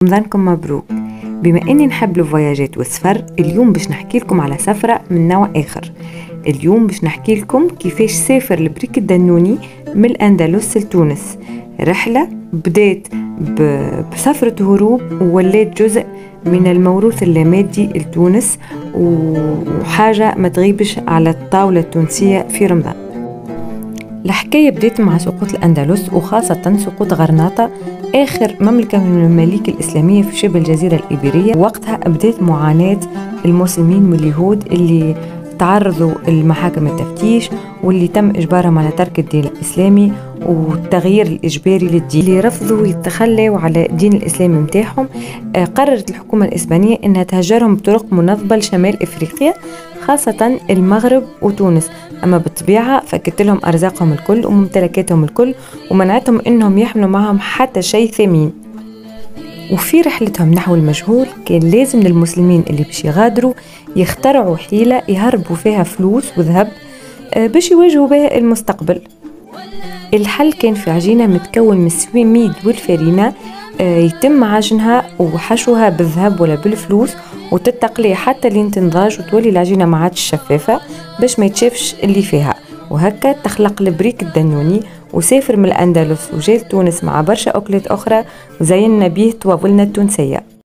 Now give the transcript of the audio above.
رمضانكم مبروك. بما اني نحب الفواياجات والسفر، اليوم باش نحكي لكم على سفرة من نوع اخر. اليوم باش نحكي لكم كيفاش سافر البريك الدنوني من الاندلس لتونس. رحلة بدات بسفرة هروب وولات جزء من الموروث اللامادي لتونس، وحاجة ما تغيبش على الطاولة التونسية في رمضان. الحكاية بدات مع سقوط الأندلس، وخاصة سقوط غرناطة آخر مملكة من المماليك الإسلامية في شبه الجزيرة الإيبيرية. وقتها بدات معاناة المسلمين من اليهود اللي تعرضوا لمحاكم التفتيش، واللي تم إجبارهم على ترك الدين الإسلامي والتغيير الإجباري للدين. اللي رفضوا يتخلوا على الدين الإسلامي متاعهم، قررت الحكومة الإسبانية أنها تهجرهم بطرق منظمة لشمال إفريقيا، خاصة المغرب وتونس. أما بالطبيعة فكت لهم أرزاقهم الكل وممتلكاتهم الكل، ومنعتهم أنهم يحملوا معهم حتى شيء ثمين. وفي رحلتهم نحو المجهول كان لازم للمسلمين اللي باش يغادروا يخترعوا حيلة يهربوا فيها فلوس وذهب باش يواجهوا بها المستقبل. الحل كان في عجينة متكون من السميد والفرينة، يتم عجنها وحشوها بالذهب ولا بالفلوس وتتقلي حتى لين تنضاج وتولي العجينة ما عادش شفافة باش ما يتشافش اللي فيها. وهكا تخلق البريك الدنوني، وسافر من الأندلس وجاء تونس مع برشا أكلات أخرى وزينا بيه طوابلنا التونسية.